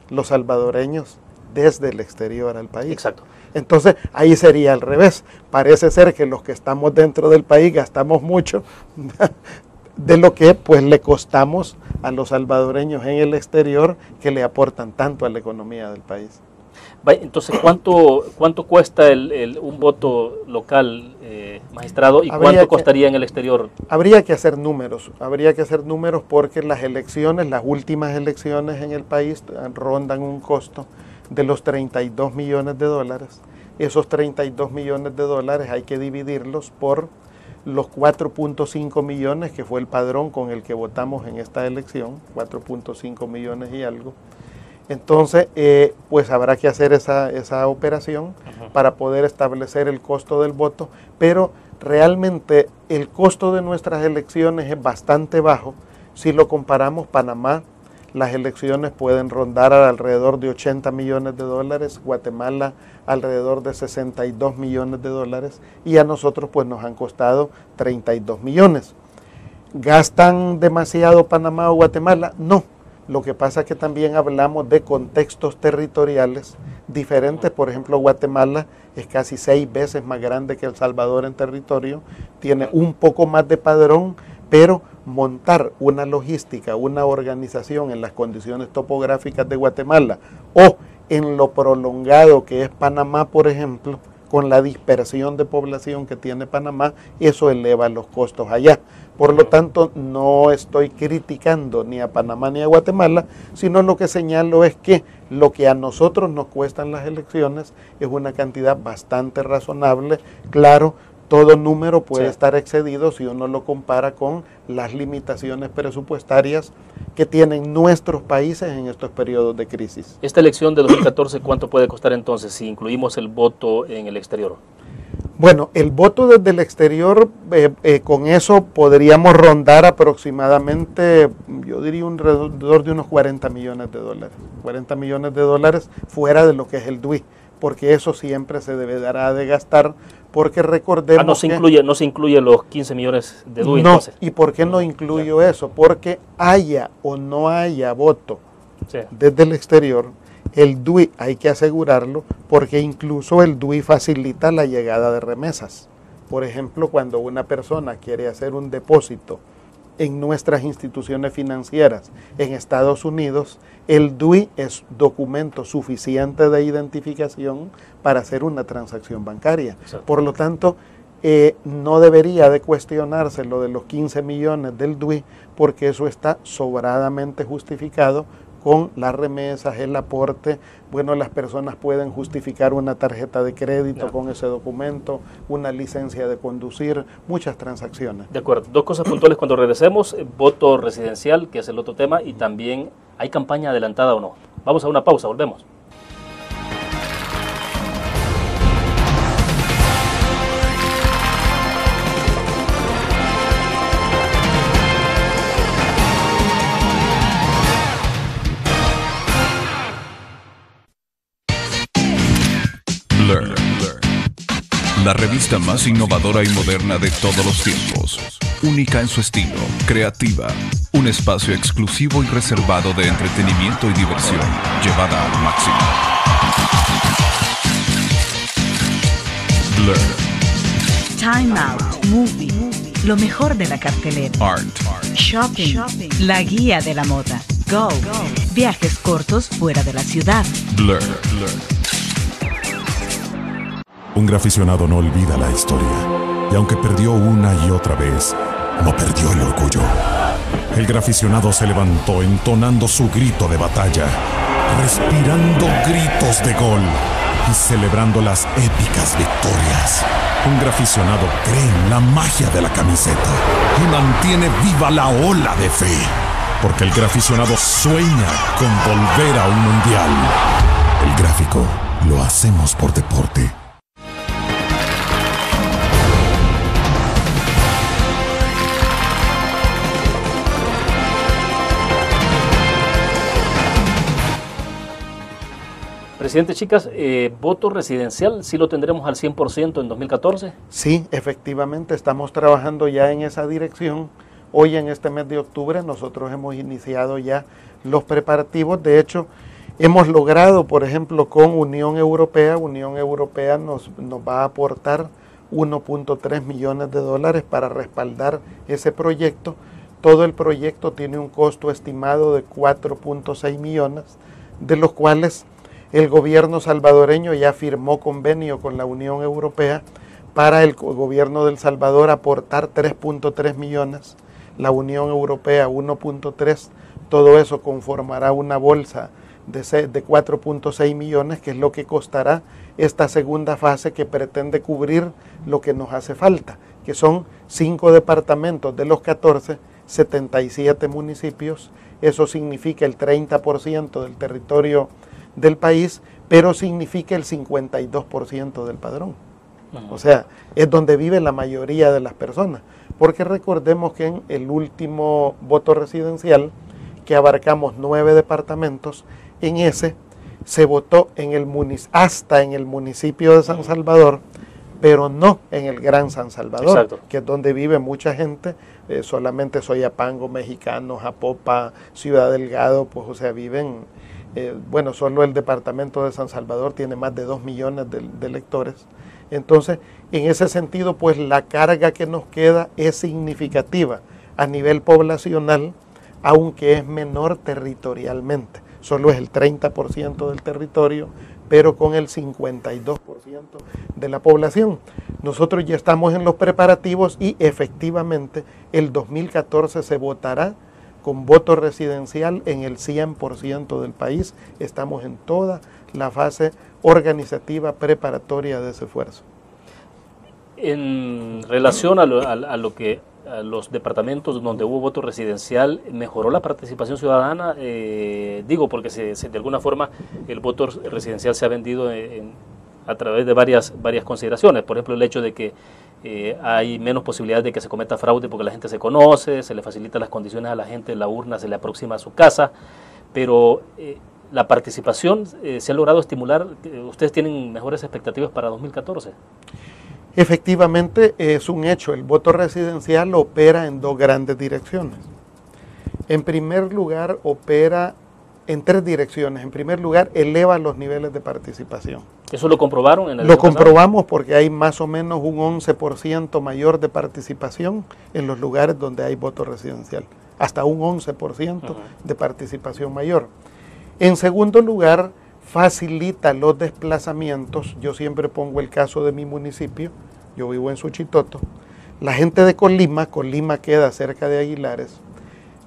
los salvadoreños desde el exterior al país. Exacto. Entonces, ahí sería al revés. Parece ser que los que estamos dentro del país gastamos mucho de lo que pues le costamos a los salvadoreños en el exterior, que le aportan tanto a la economía del país. Entonces, ¿cuánto cuesta un voto local, magistrado, y cuánto costaría en el exterior? Habría que hacer números porque las elecciones, las últimas elecciones en el país rondan un costo de los $32 millones. Esos $32 millones hay que dividirlos por los 4.5 millones que fue el padrón con el que votamos en esta elección, 4.5 millones y algo. Entonces, pues habrá que hacer esa operación para poder establecer el costo del voto, pero realmente el costo de nuestras elecciones es bastante bajo. Si lo comparamos, Panamá, las elecciones pueden rondar alrededor de 80 millones de dólares, Guatemala alrededor de 62 millones de dólares y a nosotros pues nos han costado 32 millones. ¿Gastan demasiado Panamá o Guatemala? No. Lo que pasa es que también hablamos de contextos territoriales diferentes. Por ejemplo, Guatemala es casi 6 veces más grande que El Salvador en territorio, tiene un poco más de padrón, pero montar una logística, una organización en las condiciones topográficas de Guatemala o en lo prolongado que es Panamá, por ejemplo, con la dispersión de población que tiene Panamá, eso eleva los costos allá. Por lo tanto, no estoy criticando ni a Panamá ni a Guatemala, sino lo que señalo es que lo que a nosotros nos cuestan las elecciones es una cantidad bastante razonable. Claro, todo número puede estar excedido si uno lo compara con las limitaciones presupuestarias que tienen nuestros países en estos periodos de crisis. Esta elección de 2014, ¿cuánto puede costar entonces si incluimos el voto en el exterior? Bueno, el voto desde el exterior, con eso podríamos rondar aproximadamente, yo diría alrededor de unos 40 millones de dólares. 40 millones de dólares fuera de lo que es el DUI, porque eso siempre se deberá de gastar, porque recordemos no se incluye los 15 millones de DUI. No, entonces. ¿Y por qué no incluyo eso? Porque haya o no haya voto desde el exterior, el DUI hay que asegurarlo, porque incluso el DUI facilita la llegada de remesas. Por ejemplo, cuando una persona quiere hacer un depósito en nuestras instituciones financieras en Estados Unidos, el DUI es documento suficiente de identificación para hacer una transacción bancaria. Exacto. Por lo tanto, no debería de cuestionarse lo de los 15 millones del DUI, porque eso está sobradamente justificado con las remesas, el aporte. Bueno, las personas pueden justificar una tarjeta de crédito con ese documento, una licencia de conducir, muchas transacciones. De acuerdo. Dos cosas puntuales cuando regresemos: voto residencial, que es el otro tema, y también, ¿hay campaña adelantada o no? Vamos a una pausa, volvemos. Blur, la revista más innovadora y moderna de todos los tiempos, única en su estilo, creativa, un espacio exclusivo y reservado de entretenimiento y diversión, llevada al máximo. Blur. Time Out, Movie, lo mejor de la cartelera. Art. Shopping, la guía de la moda. Go, viajes cortos fuera de la ciudad. Blur. Un graficionado no olvida la historia, y aunque perdió una y otra vez, no perdió el orgullo. El graficionado se levantó entonando su grito de batalla, respirando gritos de gol y celebrando las épicas victorias. Un graficionado cree en la magia de la camiseta y mantiene viva la ola de fe, porque el graficionado sueña con volver a un mundial. El gráfico lo hacemos por deporte. Presidente, chicas, ¿voto residencial sí lo tendremos al 100% en 2014? Sí, efectivamente, estamos trabajando ya en esa dirección. Hoy, en este mes de octubre, nosotros hemos iniciado ya los preparativos. De hecho, hemos logrado, por ejemplo, con Unión Europea nos va a aportar 1.3 millones de dólares para respaldar ese proyecto. Todo el proyecto tiene un costo estimado de 4.6 millones, de los cuales el gobierno salvadoreño ya firmó convenio con la Unión Europea para el gobierno del Salvador aportar 3.3 millones, la Unión Europea 1.3, todo eso conformará una bolsa de 4.6 millones, que es lo que costará esta segunda fase que pretende cubrir lo que nos hace falta, que son 5 departamentos de los 14 77 municipios. Eso significa el 30% del territorio del país, pero significa el 52% del padrón. O sea, es donde vive la mayoría de las personas. Porque recordemos que en el último voto residencial, que abarcamos 9 departamentos, en ese se votó hasta en el municipio de San Salvador, pero no en el Gran San Salvador, exacto, que es donde vive mucha gente, solamente Soyapango, Mexicanos, Apopa, Ciudad Delgado, pues o sea, viven, bueno, solo el departamento de San Salvador tiene más de 2 millones de electores. Entonces, en ese sentido, pues la carga que nos queda es significativa a nivel poblacional, aunque es menor territorialmente. Solo es el 30% del territorio, pero con el 52% de la población. Nosotros ya estamos en los preparativos y efectivamente el 2014 se votará con voto residencial en el 100% del país. Estamos en toda la fase organizativa preparatoria de ese esfuerzo. En relación a los departamentos donde hubo voto residencial, ¿mejoró la participación ciudadana? Digo, porque de alguna forma el voto residencial se ha vendido a través de varias consideraciones. Por ejemplo, el hecho de que hay menos posibilidades de que se cometa fraude porque la gente se conoce, se le facilita las condiciones a la gente, la urna se le aproxima a su casa, pero la participación se ha logrado estimular. ¿Ustedes tienen mejores expectativas para 2014? Efectivamente, es un hecho. El voto residencial opera en 2 grandes direcciones. En primer lugar, opera en 3 direcciones. En primer lugar, eleva los niveles de participación. ¿Eso lo comprobaron en el Lo comprobamos porque hay más o menos un 11% mayor de participación en los lugares donde hay voto residencial. Hasta un 11% de participación mayor. En segundo lugar, facilita los desplazamientos. Yo siempre pongo el caso de mi municipio, yo vivo en Suchitoto. La gente de Colima queda cerca de Aguilares,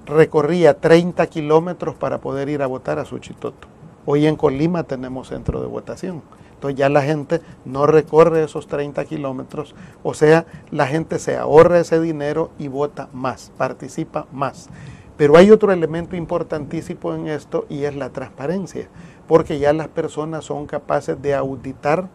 recorría 30 kilómetros para poder ir a votar a Suchitoto. Hoy en Colima tenemos centro de votación, entonces ya la gente no recorre esos 30 kilómetros, o sea, la gente se ahorra ese dinero y vota más, participa más. Pero hay otro elemento importantísimo en esto y es la transparencia, porque ya las personas son capaces de auditar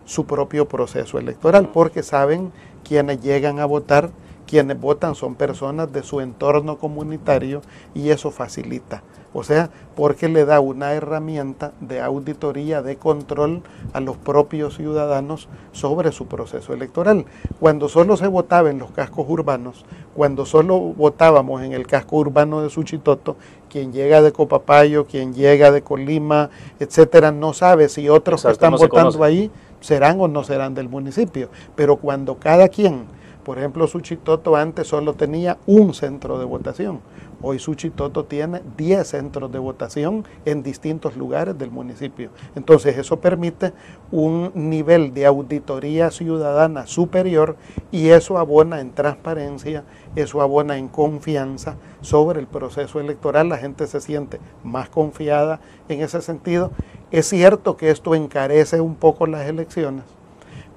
su propio proceso electoral, porque saben quienes llegan a votar, quienes votan son personas de su entorno comunitario y eso facilita. O sea, porque le da una herramienta de auditoría, de control a los propios ciudadanos sobre su proceso electoral. Cuando solo se votaba en los cascos urbanos, cuando solo votábamos en el casco urbano de Suchitoto, quien llega de Copapayo, quien llega de Colima, etcétera, no sabe si otros que están votando ahí serán o no serán del municipio. Pero cuando cada quien, por ejemplo, Suchitoto antes solo tenía un centro de votación. Hoy Suchitoto tiene 10 centros de votación en distintos lugares del municipio. Entonces eso permite un nivel de auditoría ciudadana superior y eso abona en transparencia, eso abona en confianza sobre el proceso electoral. La gente se siente más confiada en ese sentido. Es cierto que esto encarece un poco las elecciones,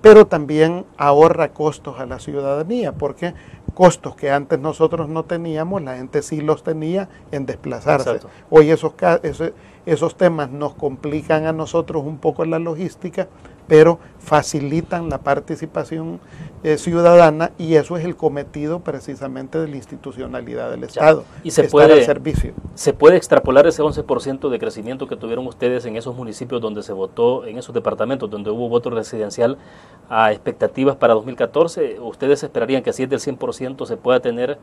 pero también ahorra costos a la ciudadanía, porque costos que antes nosotros no teníamos, la gente sí los tenía en desplazarse. Exacto. Hoy esos temas nos complican a nosotros un poco la logística, pero facilitan la participación ciudadana y eso es el cometido precisamente de la institucionalidad del Estado. Y se puede extrapolar ese 11% de crecimiento que tuvieron ustedes en esos municipios donde se votó, en esos departamentos donde hubo voto residencial, a expectativas para 2014. ¿Ustedes esperarían que si es del 100% se pueda tener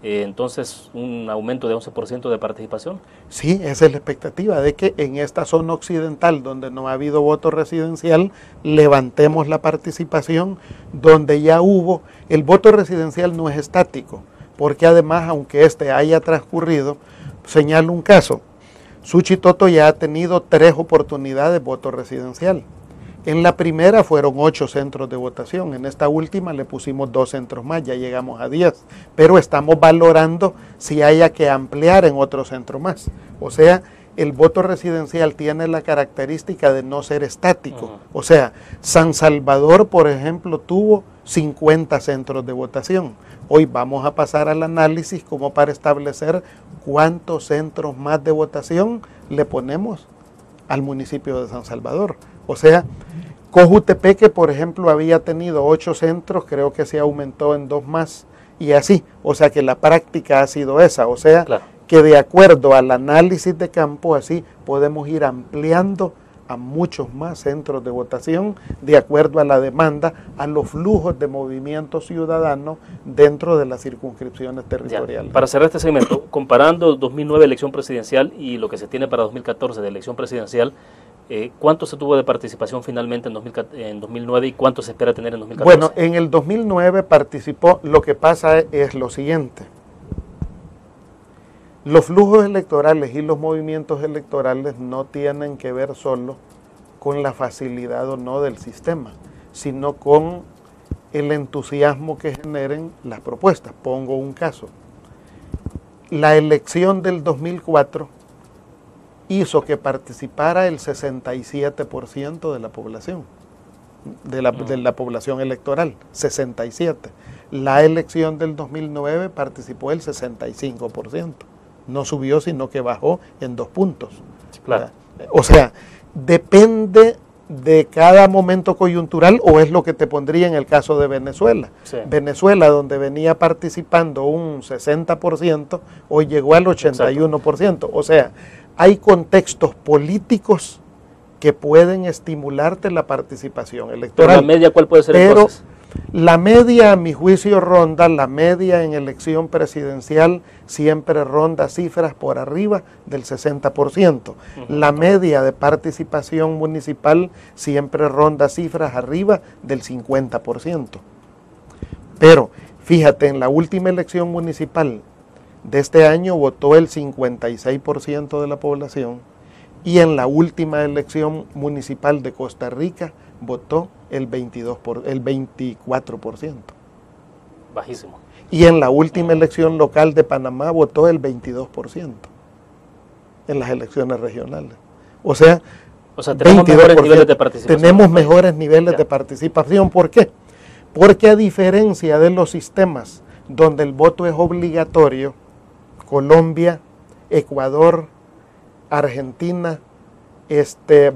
entonces un aumento de 11% de participación? Sí, esa es la expectativa, de que en esta zona occidental donde no ha habido voto residencial, levantemos la participación. Donde ya hubo, el voto residencial no es estático, porque además, aunque este haya transcurrido, señalo un caso, Suchitoto ya ha tenido 3 oportunidades de voto residencial. En la primera fueron 8 centros de votación, en esta última le pusimos 2 centros más, ya llegamos a 10, pero estamos valorando si haya que ampliar en otro centro más. O sea, el voto residencial tiene la característica de no ser estático. O sea, San Salvador, por ejemplo, tuvo 50 centros de votación. Hoy vamos a pasar al análisis como para establecer cuántos centros más de votación le ponemos al municipio de San Salvador. O sea, Cojutepeque, por ejemplo, había tenido 8 centros, creo que se aumentó en 2 más, y así. O sea que la práctica ha sido esa. O sea, claro, que de acuerdo al análisis de campo, así podemos ir ampliando a muchos más centros de votación de acuerdo a la demanda, a los flujos de movimiento ciudadano dentro de las circunscripciones territoriales. Ya, para cerrar este segmento, comparando 2009 elección presidencial y lo que se tiene para 2014 de elección presidencial, ¿cuánto se tuvo de participación finalmente en 2009 y cuánto se espera tener en 2014? Bueno, en el 2009 participó, lo que pasa es lo siguiente. Los flujos electorales y los movimientos electorales no tienen que ver solo con la facilidad o no del sistema, sino con el entusiasmo que generen las propuestas. Pongo un caso. La elección del 2004 hizo que participara el 67% de la población, de la población electoral, 67. La elección del 2009 participó el 65%. No subió, sino que bajó en 2 puntos. Claro. O sea, depende de cada momento coyuntural, o es lo que te pondría en el caso de Venezuela. Sí. Venezuela, donde venía participando un 60%, hoy llegó al 81%. Exacto. O sea, hay contextos políticos que pueden estimularte la participación electoral. ¿Pero la media cuál puede ser entonces? La media, a mi juicio, la media en elección presidencial siempre ronda cifras por arriba del 60%. La media de participación municipal siempre ronda cifras arriba del 50%. Pero, fíjate, en la última elección municipal de este año votó el 56% de la población y en la última elección municipal de Costa Rica votó el 24%. Bajísimo. Y en la última elección local de Panamá votó el 22% en las elecciones regionales. O sea tenemos mejores niveles de participación. Tenemos mejores niveles de participación. ¿Por qué? Porque a diferencia de los sistemas donde el voto es obligatorio, Colombia, Ecuador, Argentina,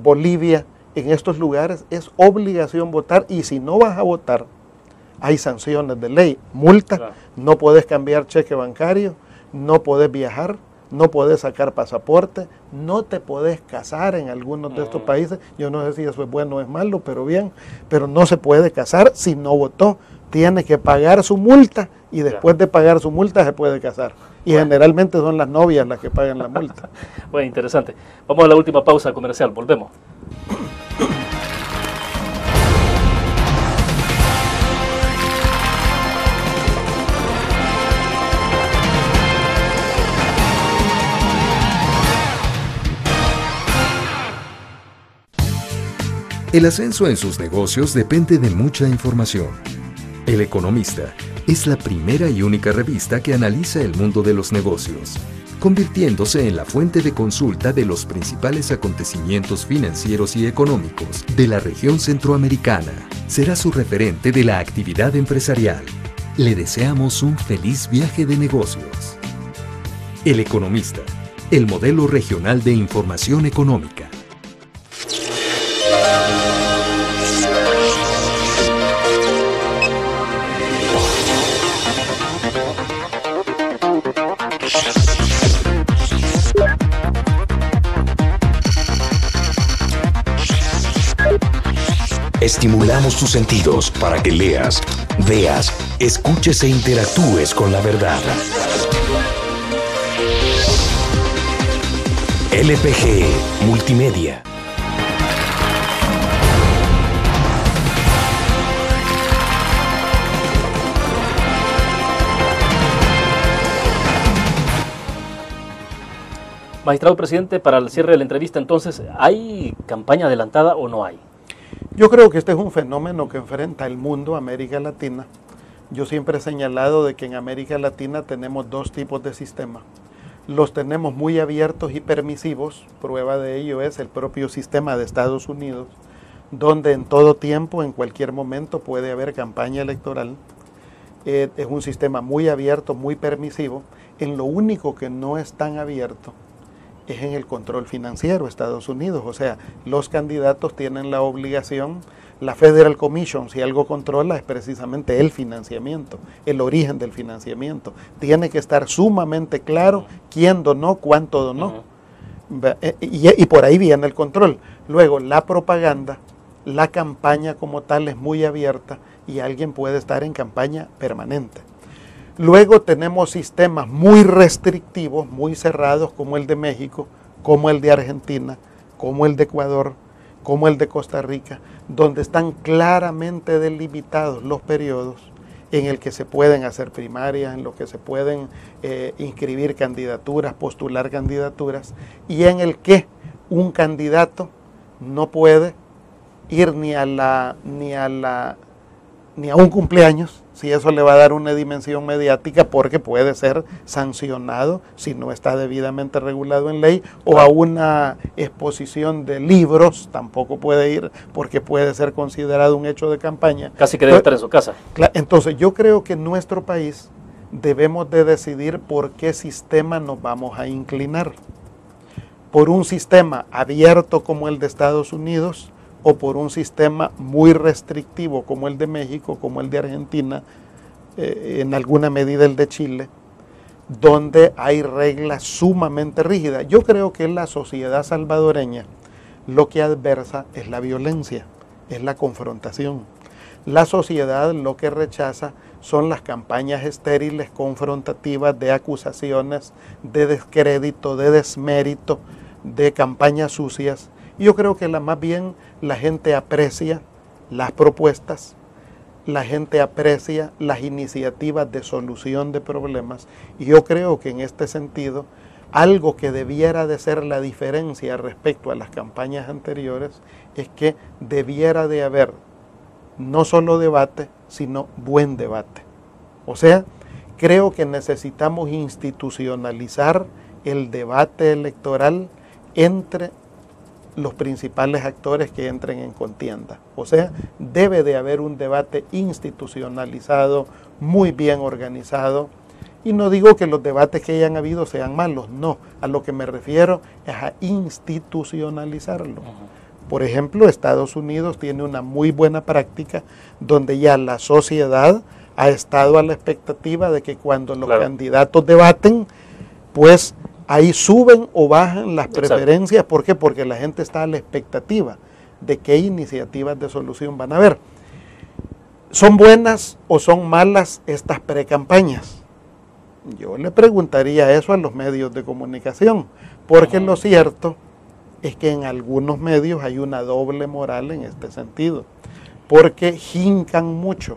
Bolivia, en estos lugares es obligación votar, y si no vas a votar, hay sanciones de ley, multa, claro. No puedes cambiar cheque bancario, no puedes viajar, no puedes sacar pasaporte, no te puedes casar en algunos de estos países. Yo no sé si eso es bueno o es malo, pero bien, pero no se puede casar si no votó. Tiene que pagar su multa y después de pagar su multa se puede casar. Y generalmente son las novias las que pagan la multa. Bueno, interesante. Vamos a la última pausa comercial, volvemos. El ascenso en sus negocios depende de mucha información. El Economista es la primera y única revista que analiza el mundo de los negocios, convirtiéndose en la fuente de consulta de los principales acontecimientos financieros y económicos de la región centroamericana. Será su referente de la actividad empresarial. Le deseamos un feliz viaje de negocios. El Economista, el modelo regional de información económica. Estimulamos tus sentidos para que leas, veas, escuches e interactúes con la verdad. LPG Multimedia. Magistrado presidente, para el cierre de la entrevista, entonces, ¿hay campaña adelantada o no hay? Yo creo que este es un fenómeno que enfrenta el mundo, América Latina. Yo siempre he señalado de que en América Latina tenemos 2 tipos de sistemas. los tenemos muy abiertos y permisivos. Prueba de ello es el propio sistema de Estados Unidos, donde en todo tiempo, en cualquier momento, puede haber campaña electoral. Es un sistema muy abierto, muy permisivo. En lo único que no es tan abierto es en el control financiero de Estados Unidos. O sea, los candidatos tienen la obligación, la Federal Commission, si algo controla, es precisamente el financiamiento, el origen del financiamiento. Tiene que estar sumamente claro quién donó, cuánto donó. Y por ahí viene el control. Luego, la propaganda, la campaña como tal es muy abierta y alguien puede estar en campaña permanente. Luego tenemos sistemas muy restrictivos, muy cerrados, como el de México, como el de Argentina, como el de Ecuador, como el de Costa Rica, donde están claramente delimitados los periodos en el que se pueden hacer primarias, en los que se pueden inscribir candidaturas, postular candidaturas, y en el que un candidato no puede ir ni a un cumpleaños, si eso le va a dar una dimensión mediática, porque puede ser sancionado si no está debidamente regulado en ley, o a una exposición de libros tampoco puede ir, porque puede ser considerado un hecho de campaña. Casi que debe estar en su casa. Entonces yo creo que en nuestro país debemos de decidir por qué sistema nos vamos a inclinar. Por un sistema abierto como el de Estados Unidos, o por un sistema muy restrictivo como el de México, como el de Argentina, en alguna medida el de Chile, donde hay reglas sumamente rígidas. Yo creo que la sociedad salvadoreña lo que adversa es la violencia, es la confrontación. La sociedad lo que rechaza son las campañas estériles, confrontativas, de acusaciones, de descrédito, de desmérito, de campañas sucias. Yo creo que más bien la gente aprecia las propuestas, la gente aprecia las iniciativas de solución de problemas, y yo creo que en este sentido algo que debiera de ser la diferencia respecto a las campañas anteriores es que debiera de haber no solo debate, sino buen debate. O sea, creo que necesitamos institucionalizar el debate electoral entre los principales actores que entren en contienda. O sea, debe de haber un debate institucionalizado, muy bien organizado. Y no digo que los debates que hayan habido sean malos, no. A lo que me refiero es a institucionalizarlo. Por ejemplo, Estados Unidos tiene una muy buena práctica donde ya la sociedad ha estado a la expectativa de que cuando los candidatos debaten, pues ahí suben o bajan las preferencias. ¿Por qué? Porque la gente está a la expectativa de qué iniciativas de solución van a haber. ¿Son buenas o son malas estas precampañas? Yo le preguntaría eso a los medios de comunicación, porque lo cierto es que en algunos medios hay una doble moral en este sentido, porque jincan mucho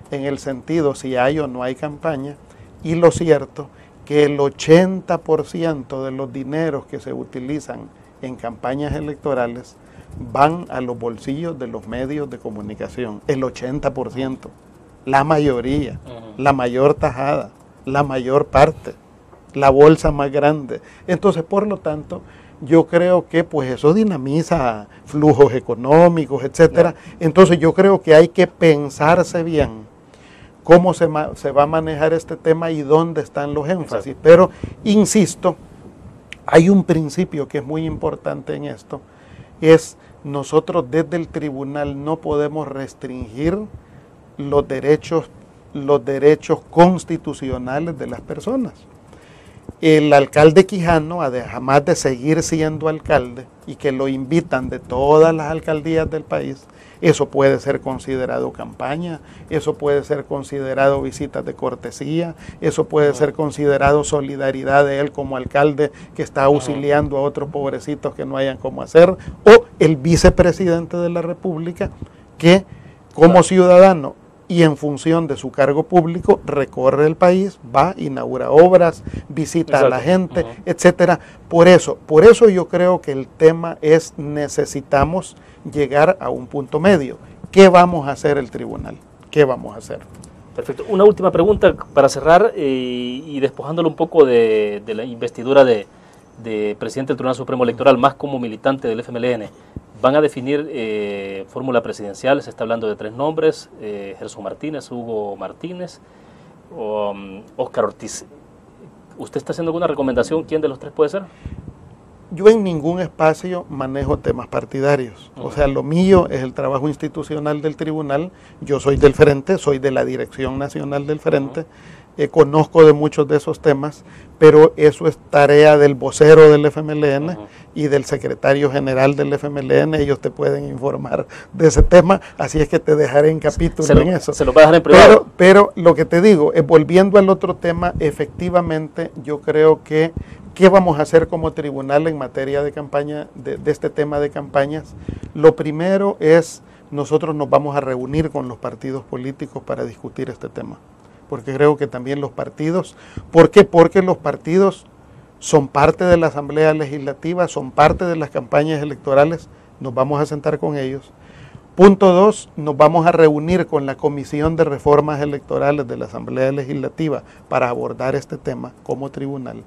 en el sentido si hay o no hay campaña, y lo cierto que el 80% de los dineros que se utilizan en campañas electorales van a los bolsillos de los medios de comunicación. El 80%, la mayoría, la mayor tajada, la mayor parte, la bolsa más grande. Entonces, por lo tanto, yo creo que pues eso dinamiza flujos económicos, etcétera. Entonces, yo creo que hay que pensarse bien cómo se va a manejar este tema y dónde están los énfasis. Pero, insisto, hay un principio que es muy importante en esto, es nosotros desde el tribunal no podemos restringir los derechos constitucionales de las personas. El alcalde Quijano, además de seguir siendo alcalde y que lo invitan de todas las alcaldías del país, eso puede ser considerado campaña, eso puede ser considerado visitas de cortesía, eso puede ser considerado solidaridad de él como alcalde que está auxiliando a otros pobrecitos que no hayan cómo hacer, o el vicepresidente de la República que como ciudadano y en función de su cargo público recorre el país, va, inaugura obras, visita a la gente, etcétera. Por eso yo creo que el tema es necesitamos llegar a un punto medio. ¿Qué vamos a hacer el tribunal? ¿Qué vamos a hacer? Perfecto. Una última pregunta para cerrar y despojándolo un poco de la investidura de presidente del Tribunal Supremo Electoral, más como militante del FMLN. Van a definir fórmula presidencial, se está hablando de 3 nombres, Gerson Martínez, Hugo Martínez o Óscar Ortiz. ¿Usted está haciendo alguna recomendación? ¿Quién de los 3 puede ser? Yo en ningún espacio manejo temas partidarios. O sea, lo mío es el trabajo institucional del tribunal. Yo soy del Frente, soy de la Dirección Nacional del Frente. Conozco de muchos de esos temas, pero eso es tarea del vocero del FMLN y del secretario general del FMLN. Ellos te pueden informar de ese tema, así es que te dejaré en capítulo en eso. Se lo va a dejar en privado. Pero lo que te digo, volviendo al otro tema, efectivamente yo creo que ¿qué vamos a hacer como tribunal en materia de campaña, de este tema de campañas? Lo primero es, nosotros nos vamos a reunir con los partidos políticos para discutir este tema. Porque creo que también los partidos, ¿por qué? Porque los partidos son parte de la Asamblea Legislativa, son parte de las campañas electorales, nos vamos a sentar con ellos. Punto 2, nos vamos a reunir con la Comisión de Reformas Electorales de la Asamblea Legislativa para abordar este tema como tribunal.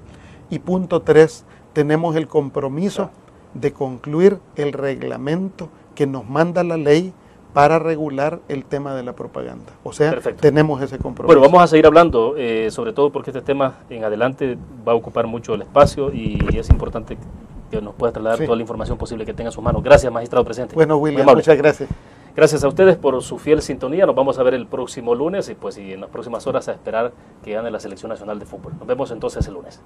Y punto 3, tenemos el compromiso de concluir el reglamento que nos manda la ley para regular el tema de la propaganda. O sea, perfecto, tenemos ese compromiso. Bueno, vamos a seguir hablando, sobre todo porque este tema en adelante va a ocupar mucho el espacio y es importante que nos pueda trasladar toda la información posible que tenga en sus manos. Gracias, magistrado presente. Bueno, William, muchas gracias. Gracias a ustedes por su fiel sintonía. Nos vamos a ver el próximo lunes y en las próximas horas a esperar que gane la Selección Nacional de Fútbol. Nos vemos entonces el lunes.